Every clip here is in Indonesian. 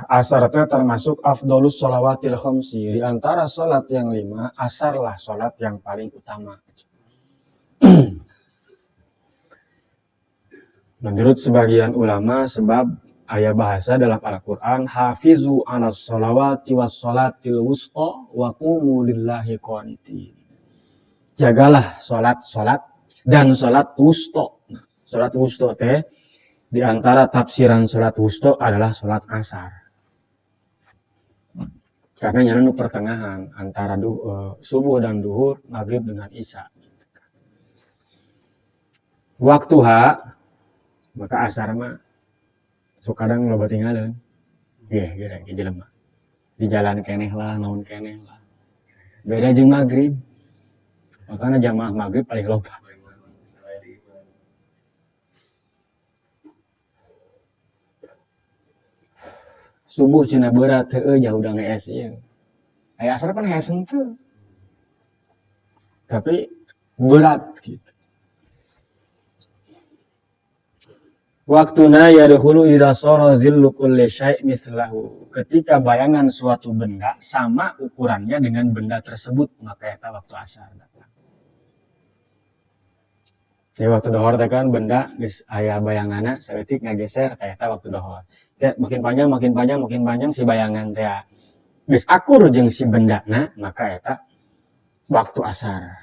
asar itu termasuk afdolus sholawatil khamsi. Di antara sholat yang 5, asar lah sholat yang paling utama. Menurut sebagian ulama, sebab ayat bahasa dalam Al-Quran, hafizu ala sholawati was sholatil wusta wa qumu lillahi qanitin. Jagalah sholat dan sholat wusta. Sholat wusta teh di antara tafsiran sholat wusta adalah sholat asar. Karena nyana pertengahan antara subuh dan duhur, maghrib dengan isya. Waktu maka asar mah sok kadang loba tinggalan. Gede jelema. Di jalan keneh lah, naon keneh lah. Beda jeung maghrib. Makanya jamaah maghrib paling loba. Subuh cina berat jauh udah ngees ieu. Aya asar pan heseng tuh. Tapi berat gitu. Waktuna yadkhulu idza sara zillu kulli syai' mislahu. Ketika bayangan suatu benda sama ukurannya dengan benda tersebut, maka eta waktu asar datang. Ya waktu dohor teh kan benda geus aya bayanganna saeutik ngageser eta waktu dohor. Ya, makin panjang si bayangan teh geus akur jeung si bendana, maka eta waktu asar.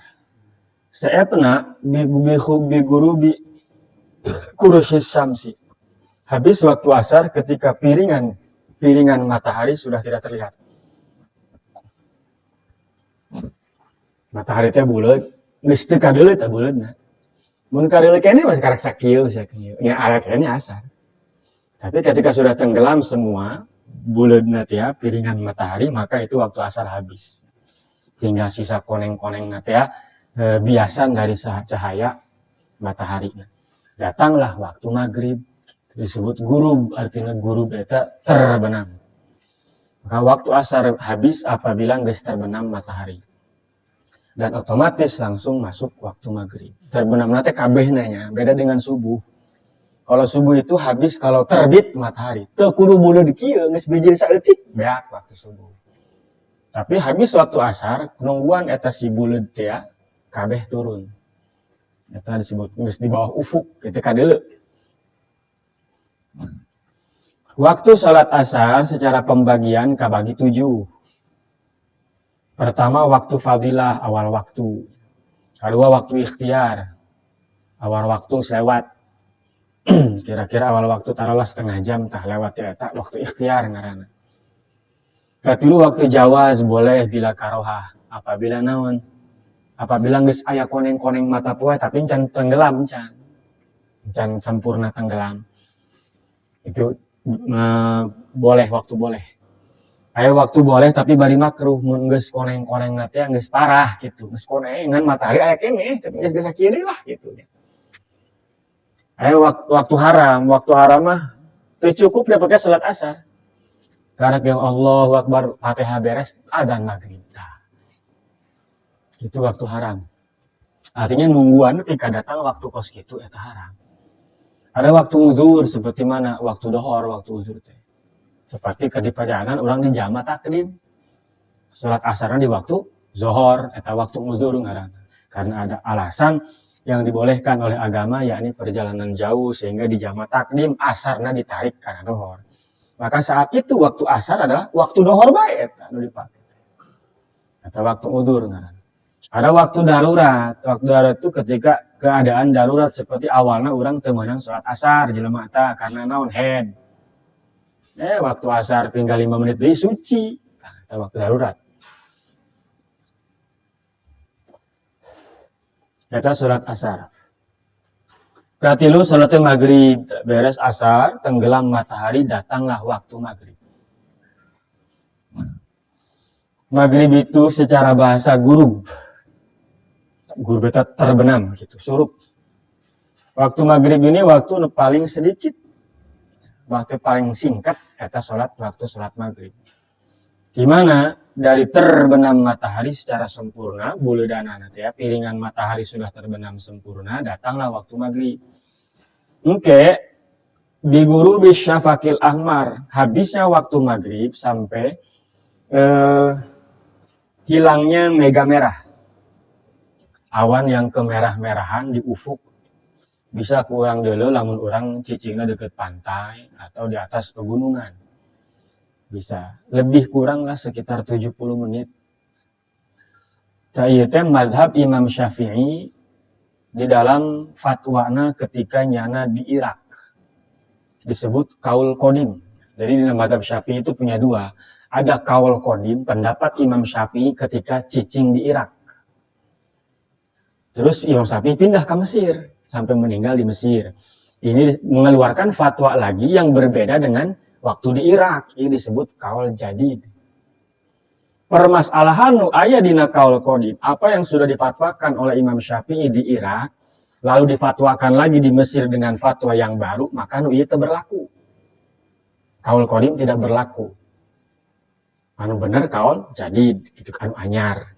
Saetna bi gurubi kurusis samsi. Habis waktu asar ketika piringan matahari sudah tidak terlihat. Matahari teh buleut, geus teu kadeuleu teh buleutna. Mun kadeuleu kene masih karek sakieu. Ya ala kene asar. Tapi ketika sudah tenggelam semua buleutna teh piringan matahari, maka itu waktu asar habis. Tinggal sisa koneng-konengna teh biasan dari cahaya matahari. Datanglah waktu maghrib, disebut gurub, artinya gurub eta terbenam. Maka waktu asar habis apabila geus terbenam matahari. Dan otomatis langsung masuk waktu maghrib. Terbenam nanti kabehna nya, beda dengan subuh. Kalau subuh itu habis kalau terbit matahari. Teu kudu buleud kieu geus bijil saeutik beak waktu subuh. Tapi habis waktu asar, nungguan eta si buleud teh kabeh turun. Eta disebut geus di bawah ufuk, kitu kadeuleu. Waktu salat asar secara pembagian kabagi 7. Pertama waktu fadilah, awal waktu. Kedua waktu ikhtiar, awal waktu selewat. Kira-kira awal waktu taruhlah setengah jam tah lewat eta waktu ikhtiar ngaranna. Katilu waktu jawaz boleh bila karohah, apabila naon? Apabila geus aya koneng-koneng mata poe tapi can tenggelam can sempurna tenggelam. Itu boleh waktu boleh. Aya waktu boleh tapi bari makruh mun geus koneng-konengna teh geus parah gitu. Geus konengan matahari aya keneh tapi geus sakieu lah gitu. Aya waktu haram mah teu cukup dipake salat asar. Karena yang Allahu Akbar Fatihah beres adzan maghrib. Itu waktu haram. Artinya nungguan ketika datang waktu kos gitu eta haram. Ada waktu uzur seperti mana? Waktu dohor, waktu uzur teh. Seperti ke di perjalanan orang di jama takdim. Salat asarna di waktu zohor, eta waktu uzur ngaranna. Karena ada alasan yang dibolehkan oleh agama, yakni perjalanan jauh sehingga di jama takdim asarna ditarik karena dohor. Maka saat itu waktu asar adalah waktu dohor bae eta nu dipake. Eta waktu uzur ngaranna. Ada waktu darurat. Waktu darurat itu ketika keadaan darurat seperti awalnya orang teu meunang salat asar jelema eta karena naon head. Waktu asar tinggal 5 menit deui suci. Eta waktu darurat. Eta salat asar. Katilu salat maghrib beres asar, tenggelam matahari, datanglah waktu maghrib. Maghrib itu secara bahasa gurub. Gurub itu terbenam gitu, surup. Waktu maghrib ini waktu paling sedikit. Waktu paling singkat eta waktu salat maghrib. Di mana dari terbenam matahari secara sempurna, buleudanana teh piringan matahari sudah terbenam sempurna, datanglah waktu maghrib. Di guru bisyafakil ahmar, habisnya waktu maghrib sampai hilangnya mega merah. Awan yang kemerah-merahan di ufuk bisa kurang dulu lamun orang cicingnya deket pantai atau di atas pegunungan. Bisa lebih kurang lah sekitar 70 menit. Itu mazhab Imam Syafi'i di dalam fatwana ketika nyana di Irak. Disebut kaul kodim. Jadi di mazhab Syafi'i itu punya dua. Ada kaul kodim, pendapat Imam Syafi'i ketika cicing di Irak. Terus Imam Syafi'i pindah ke Mesir sampai meninggal di Mesir. Ini mengeluarkan fatwa lagi yang berbeda dengan waktu di Irak. Ini disebut kaul jadid. Permasalahan nu aya dina kaul qadim, apa yang sudah difatwakan oleh Imam Syafi'i di Irak, lalu difatwakan lagi di Mesir dengan fatwa yang baru, maka nu ieu teu berlaku. Kaul qadim tidak berlaku. Anu bener kaul jadid, itu anu anyar.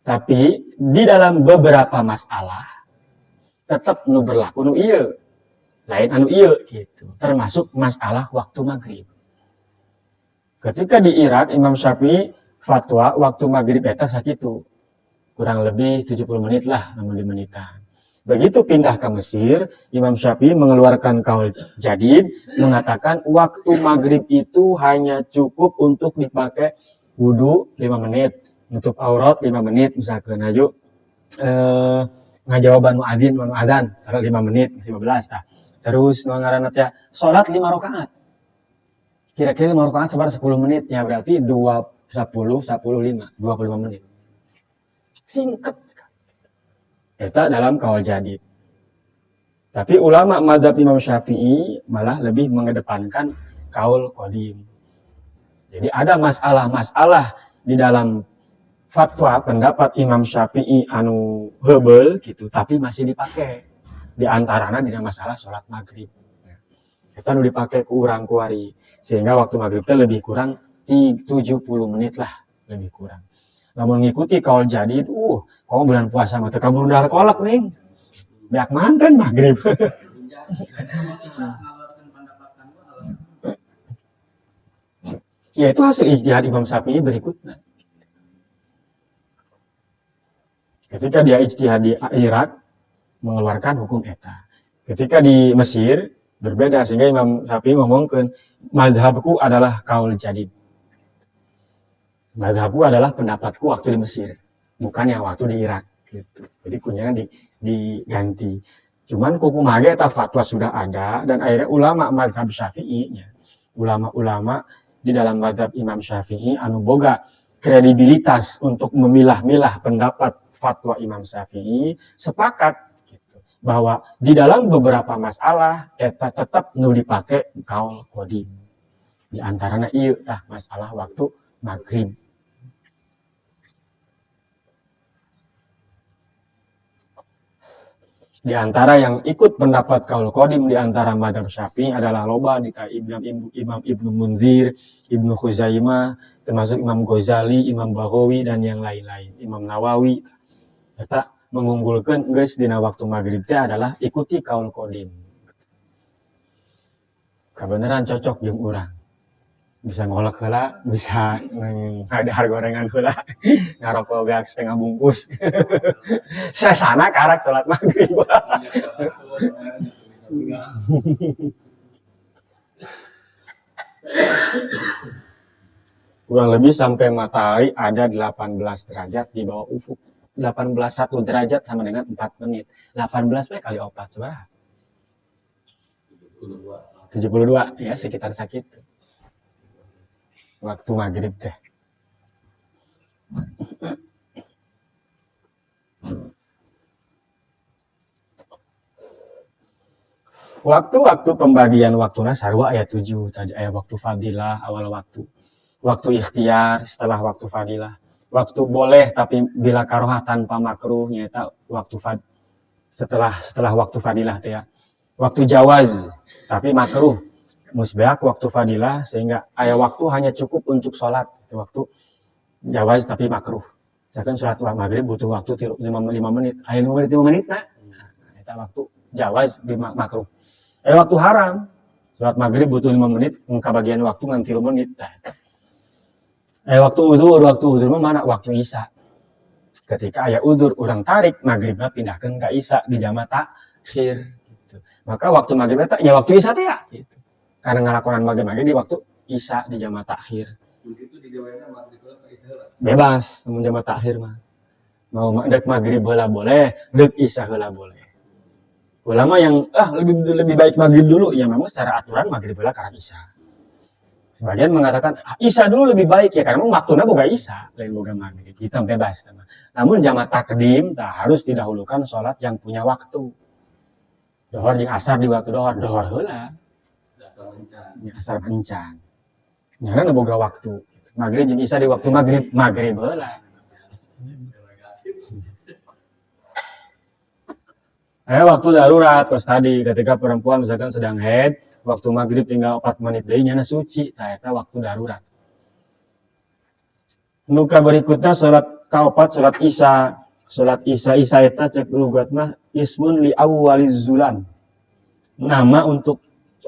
Tapi di dalam beberapa masalah tetap nu berlaku nu ieu. Lain anu ieu gitu. Termasuk masalah waktu maghrib. Ketika di Irak Imam Syafi'i fatwa waktu maghrib eta sakitu. Kurang lebih 70 menit lah, 60 menitan. Begitu pindah ke Mesir, Imam Syafi'i mengeluarkan kaul jadid, mengatakan waktu maghrib itu hanya cukup untuk dipakai wudu 5 menit, nutup aurat 5 menit, misalkan aja ngajawaban muadzin, 5 menit, 15 tah. Terus ngaranna teh salat 5 rakaat. Kira-kira 5 rakaat sabar 10 menit, ya berarti 10, 5, 25 menit. Singkat sekali. Eta dalam kaul jadid. Tapi ulama mazhab Imam Syafi'i malah lebih mengedepankan kaul qadim. Jadi ada masalah-masalah di dalam fatwa pendapat Imam Syafi'i anu heubeul gitu, tapi masih dipakai. Di antaranya di masalah sholat maghrib. Eta nu dipakai ku urang kuari. Sehingga waktu maghrib itu lebih kurang 70 menit lah, lebih kurang. Lamun ngikuti kaul jadid, kamu bulan puasa mah teu kabur dahar kolak nih. Beak manten maghrib. Ya itu hasil ijtihad Imam Syafi'i berikutnya. Ketika dia ijtihad di Irak mengeluarkan hukum eta. Ketika di Mesir berbeda, sehingga Imam Syafi'i ngomongkeun mazhabku adalah kaul jadid. Mazhabku adalah pendapatku waktu di Mesir, bukan yang waktu di Irak. Gitu. Jadi kunyanya diganti. Cuman kumaha ge eta fatwa sudah ada, dan akhirnya ulama mazhab Syafi'i, ulama-ulama di dalam mazhab Imam Syafi'i anu boga kredibilitas untuk memilah-milah pendapat fatwa Imam Syafi'i sepakat gitu, bahwa di dalam beberapa masalah eta tetap nu dipake kaul qadim. Di antaranya ieu tah masalah waktu maghrib. Di antara yang ikut pendapat kaul qadim di antara mazhab Syafi'i adalah loba di Imam Ibnu Munzir, Ibnu Khuzaimah, termasuk Imam Ghazali, Imam Baghawi dan yang lain-lain, Imam Nawawi. Kita mengunggulkan geus dina waktu maghrib teh adalah ikuti kaul qadim. Kebenaran cocok jeung urang. Bisa ngolek heula, bisa ngadahar gorengan heula, ngarokok beak setengah bungkus. Sasana karak salat maghrib. Kurang lebih sampai matahari ada 18 derajat di bawah ufuk. 1 derajat sama dengan 4 menit. 18 kali 4 seberapa? 72 ya, sekitar sakit. Waktu maghrib teh. Waktu-waktu pembagian waktuna sarua ayat 7 tadi, ayat waktu fadilah awal waktu. Waktu ikhtiar setelah waktu fadilah. Waktu boleh tapi bila karohah tanpa makruh nyata waktu setelah waktu fadilah teh ya. Waktu jawaz tapi makruh musbah waktu fadilah, sehingga ayat waktu hanya cukup untuk sholat. Waktu jawaz tapi makruh. Misalkan sholat maghrib butuh waktu 5 menit. Ayat 5 menit nah. Itu waktu jawaz makruh. Waktu haram Sholat maghrib butuh 5 menit, kebagian waktu ngan 3 menit. Waktu uzur mana? Waktu isya. Ketika aya uzur, orang tarik maghribnya pindahkan ke isya di jama takhir. Gitu. Maka waktu maghribnya ya waktu isya ya. Gitu. Karena ngelakonan maghrib di waktu isya di jama takhir. Begitu di jawabnya maghrib ke isya. Bebas, temen jama takhir mah. Mau dek maghrib heula boleh, dek isya heula boleh. Ulama yang lebih baik maghrib dulu, ya memang secara aturan maghrib heula karena isya. Sebagian mengatakan isya dulu lebih baik ya karena waktunya boga isya, lain boga maghrib. Kita bebas teman. Namun jama takdim harus didahulukan sholat yang punya waktu. Dohor jeung asar di waktu dohor heula. Asar encan. Nyana boga waktu. Maghrib jeung isya di waktu maghrib heula. Waktu darurat, pas tadi ketika perempuan misalkan sedang haid, waktu maghrib tinggal 4 menit deui nyana suci, eta waktu darurat. Nuka berikutnya salat kaopat salat isya. Salat isya eta cek lugat mah ismun li awwaliz zulam. Nama untuk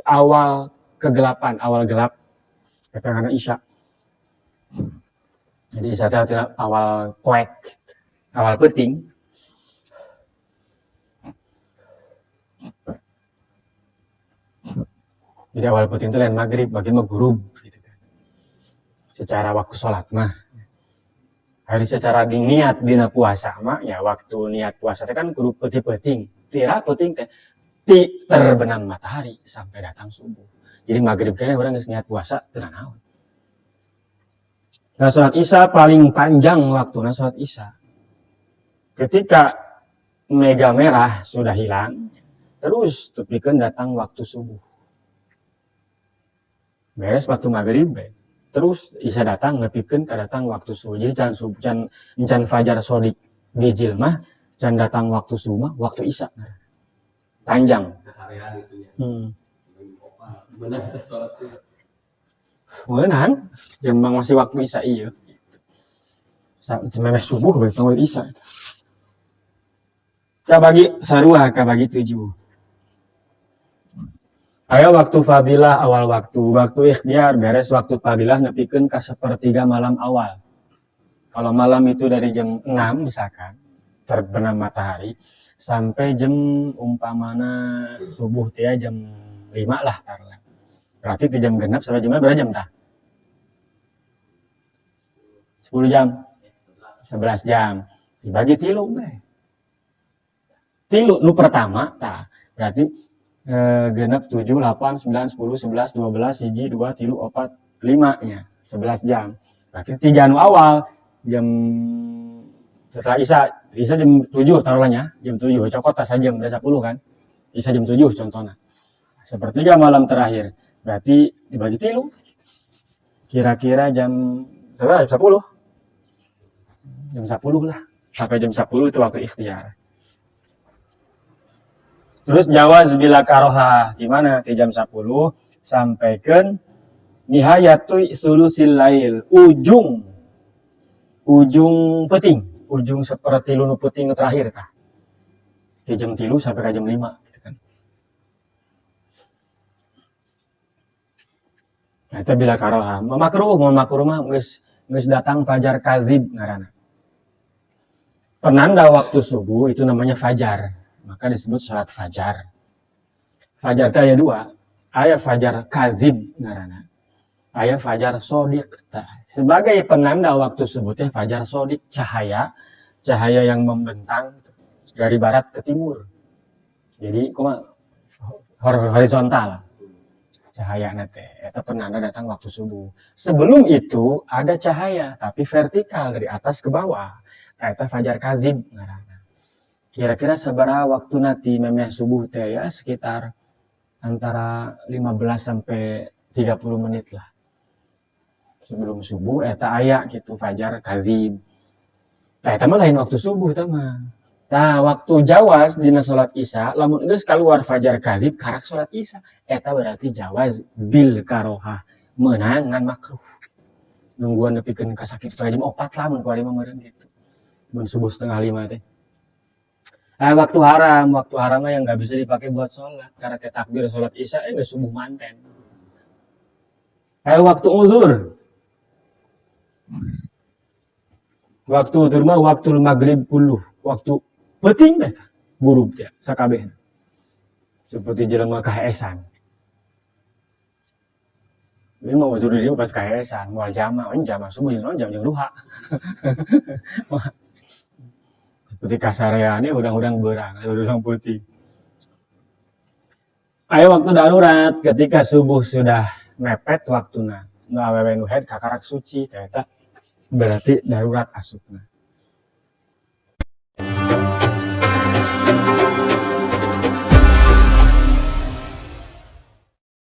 awal kegelapan, awal gelap. Eta karena isya. Jadi isya itu awal poek, awal peuting. Jadi awal peuting itu lain maghrib, bagian mah gurub gitu kan. Secara waktu sholat mah. Hari secara niat dina puasa mah ya waktu niat puasa itu kan gurub peuting. Tira peuting teh ti terbenam matahari sampai datang subuh. Jadi maghrib kayaknya orang geus niat puasa teu naon. Nah, sholat isya paling panjang waktunya sholat isya. Ketika mega merah sudah hilang, terus tepikeun datang waktu subuh. Beres waktu maghrib, terus isya datang ngepikeun ka datang waktu subuh. Jadi can fajar sodik bijil mah, can datang waktu subuh mah waktu isya. Panjang. Kesarian itu ya. Benar sholat itu. Meunang, jembang masih waktu isya ieu. Memeh subuh bae tanggal isya. Kabagi sarua, kabagi 7. Ayo waktu fadilah awal waktu ikhtiar beres waktu fadilah nepikeun ka sepertiga malam awal. Kalau malam itu dari jam 6 misalkan terbenam matahari sampai jam umpamana subuh teh jam 5 lah taruhlah. Berarti di jam genap sampai jam berapa jam tah? 10 jam. 11 jam. Dibagi 3 bae. 3 nu pertama tah. Berarti genap 7, 8, 9, 10, 11, 12, 1, 2, 3, 4, 5 nya 11 jam. Berarti 3 anu awal jam setelah isya jam 7 taruhnya, jam 7 cokot tas jam 10 kan. Isya jam 7 contohnya. Sepertiga malam terakhir. Berarti dibagi 3. Kira-kira jam 10. Jam 10 lah. Sampai jam 10 itu waktu ikhtiar. Terus jawaz bila karoha, gimana? Di jam 10 sampaikan nihayatu sulusil lail, ujung peting, ujung seperti lunu peting terakhir kah? Di jam 3 sampai ke jam 5 gitu kan. Nah, itu bila karoha. Makruh mah geus datang fajar kazib ngaranna. Penanda waktu subuh itu namanya fajar. Maka disebut salat fajar. Fajar itu aya 2. Aya fajar kazib ngaranna. Aya fajar sodik. Sebagai penanda waktu sebutnya fajar sodik, cahaya yang membentang dari barat ke timur. Jadi horizontal. Cahaya teh eta penanda datang waktu subuh. Sebelum itu ada cahaya tapi vertikal dari atas ke bawah. Eta fajar kazib ngaranna. Kira-kira sabaraha waktu nanti memeh subuh teh ya sekitar antara 15 sampai 30 menit lah. Sebelum subuh eta aya gitu fajar kazib. Tah eta mah lain waktu subuh tah mah. Tah waktu jawaz dina salat isya lamun geus kaluar fajar kazib karak salat isya eta berarti jawaz bil karohah meunang ngan makruh. Nungguan nepikeun ka sakitu jam 4 lah mun kuari mah meureun gitu. Mun subuh setengah 5 teh. Waktu haram mah yang nggak bisa dipakai buat sholat karena kayak takbir sholat isya nggak subuh manten. Waktu uzur mah waktu maghrib puluh waktu penting deh buruk ya sakabeh seperti jelema kahesan. Ini mau uzur dia pas kahesan mau jama subuh jam duha. Seperti kasareane udang-udang berang, udang putih. Ayo waktu darurat ketika subuh sudah mepet waktuna, nu awewe nu haid kakarak suci, ternyata berarti darurat asupna.